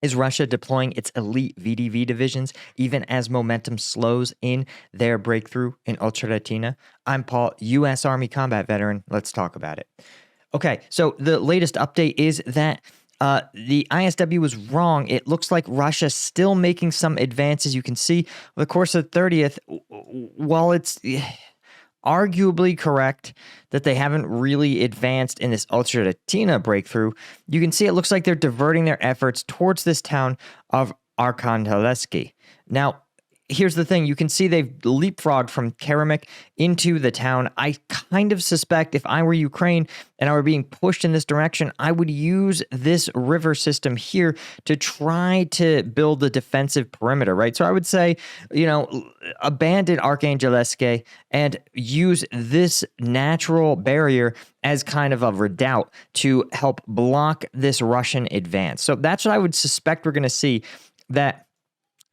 Is Russia deploying its elite VDV divisions even as momentum slows in their breakthrough in Ochertyne? I'm Paul, U.S. Army combat veteran. Let's talk about it. Okay, so the latest update is that the ISW was wrong. It looks like Russia's still making some advances. You can see over the course of the 30th, while it's arguably correct that they haven't really advanced in this Ocheretyne breakthrough, you can see it looks like they're diverting their efforts towards this town of Arkhangelsk. Now, here's the thing. You can see they've leapfrogged from Keramik into the town. I kind of suspect if I were Ukraine and I were being pushed in this direction, I would use this river system here to try to build a defensive perimeter, right? So I would say, abandon Arkhangelsk and use this natural barrier as kind of a redoubt to help block this Russian advance. So that's what I would suspect we're going to see, that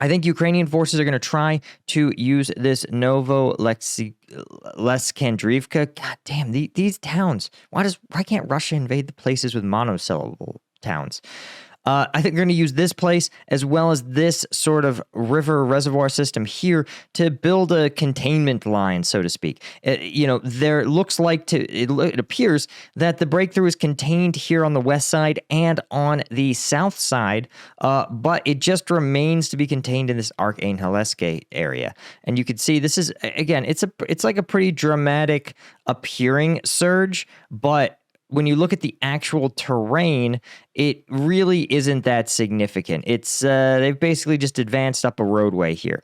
I think Ukrainian forces are going to try to use this Leskandrivka. God damn, these towns. Why can't Russia invade the places with monosyllable towns? I think they're going to use this place as well as this sort of river reservoir system here to build a containment line, so to speak. It appears that the breakthrough is contained here on the west side and on the south side, but it just remains to be contained in this Arkhangelsk area. And you can see this is, again, it's like a pretty dramatic appearing surge, but when you look at the actual terrain, it really isn't that significant. It's they've basically just advanced up a roadway here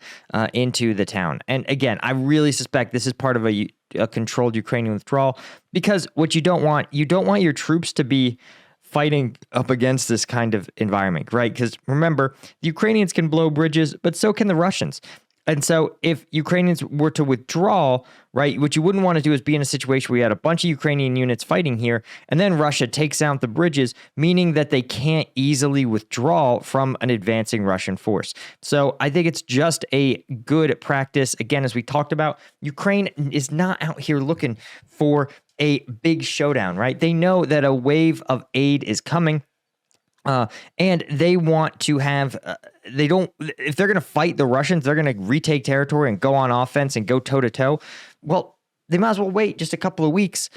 into the town. And again, I really suspect this is part of a controlled Ukrainian withdrawal, because what you don't want your troops to be fighting up against this kind of environment, right? Because remember, the Ukrainians can blow bridges, but so can the Russians. And so if Ukrainians were to withdraw, right, what you wouldn't want to do is be in a situation where you had a bunch of Ukrainian units fighting here, and then Russia takes out the bridges, meaning that they can't easily withdraw from an advancing Russian force. So I think it's just a good practice. Again, as we talked about, Ukraine is not out here looking for a big showdown, right? They know that a wave of aid is coming. And they want to have, if they're going to fight the Russians, they're going to retake territory and go on offense and go toe to toe. Well, they might as well wait just a couple of weeks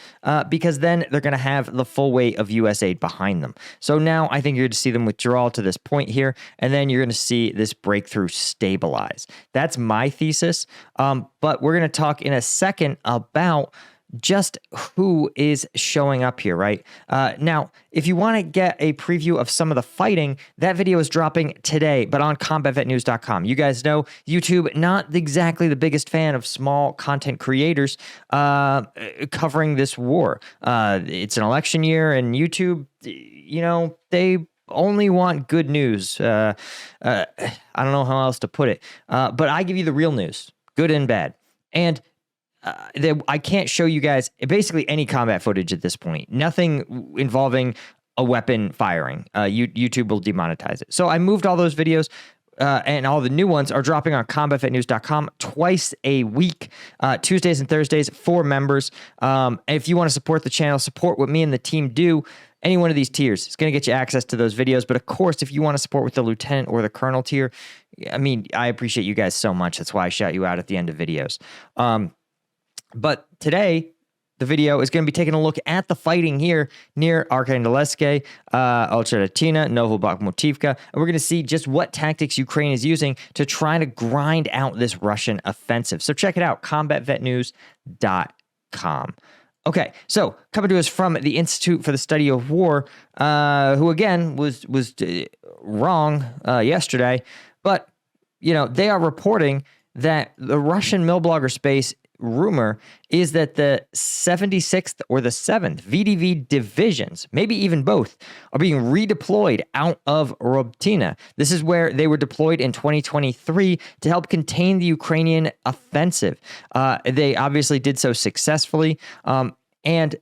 because then they're going to have the full weight of U.S. aid behind them. So now I think you're going to see them withdraw to this point here, and then you're going to see this breakthrough stabilize. That's my thesis. But we're going to talk in a second about just who is showing up here, right? Now, if you want to get a preview of some of the fighting, that video is dropping today, but on combatvetnews.com. You guys know YouTube, not exactly the biggest fan of small content creators covering this war. It's an election year, and YouTube, they only want good news. I don't know how else to put it, but I give you the real news, good and bad. And I can't show you guys basically any combat footage at this point. Nothing involving a weapon firing. YouTube will demonetize it. So I moved all those videos, and all the new ones are dropping on combatvetnews.com twice a week, Tuesdays and Thursdays for members. And if you want to support the channel, support what me and the team do, any one of these tiers is going to get you access to those videos. But of course, if you want to support with the lieutenant or the colonel tier, I mean, I appreciate you guys so much. That's why I shout you out at the end of videos. But today, the video is going to be taking a look at the fighting here near Arkhangelsk, Ochertyne, Novobakhmutivka, and we're going to see just what tactics Ukraine is using to try to grind out this Russian offensive. So check it out, combatvetnews.com. Okay, so coming to us from the Institute for the Study of War, who again was wrong yesterday, but they are reporting that the Russian Millblogger space rumor is that the 76th or the 7th VDV divisions, maybe even both, are being redeployed out of Ocheretyne. This is where they were deployed in 2023 to help contain the Ukrainian offensive. They obviously did so successfully, and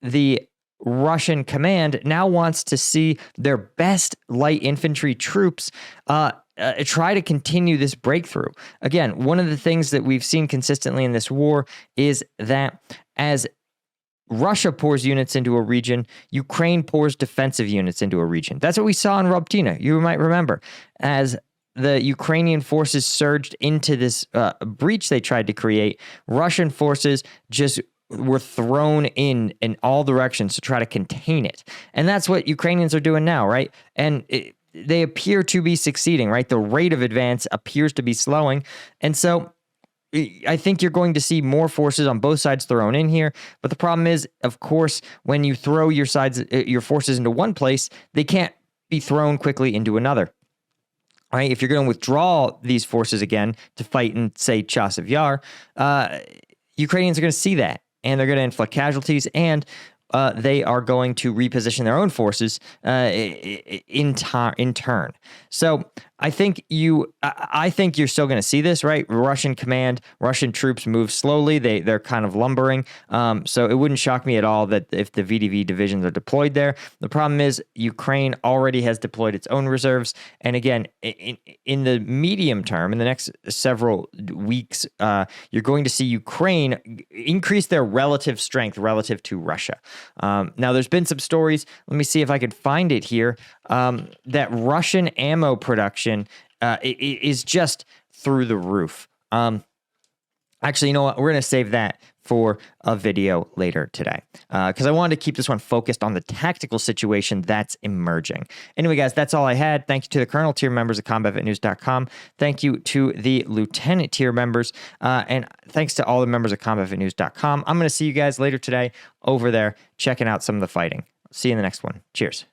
the Russian command now wants to see their best light infantry troops try to continue this breakthrough. Again, one of the things that we've seen consistently in this war is that as Russia pours units into a region, Ukraine pours defensive units into a region. That's what we saw in Ocheretyne. You might remember, as the Ukrainian forces surged into this breach they tried to create, Russian forces just were thrown in all directions to try to contain it. And that's what Ukrainians are doing now, right? And they appear to be succeeding, right? The rate of advance appears to be slowing. And so I think you're going to see more forces on both sides thrown in here. But the problem is, of course, when you throw your forces into one place, they can't be thrown quickly into another. All right? If you're going to withdraw these forces again to fight in, say, Chasiv Yar, Ukrainians are going to see that, and they're going to inflict casualties, and they are going to reposition their own forces in turn. So I think you're still going to see this, right? Russian command, Russian troops move slowly. They're kind of lumbering. So it wouldn't shock me at all that if the VDV divisions are deployed there. The problem is Ukraine already has deployed its own reserves. And again, in the medium term, in the next several weeks, you're going to see Ukraine increase their relative strength relative to Russia. Now, there's been some stories. Let me see if I can find it here. That Russian ammo production is just through the roof. Actually, you know what? We're going to save that for a video later today because I wanted to keep this one focused on the tactical situation that's emerging. Anyway, guys, that's all I had. Thank you to the Colonel tier members at combatvetnews.com. Thank you to the Lieutenant tier members. And thanks to all the members at combatvetnews.com. I'm going to see you guys later today over there checking out some of the fighting. See you in the next one. Cheers.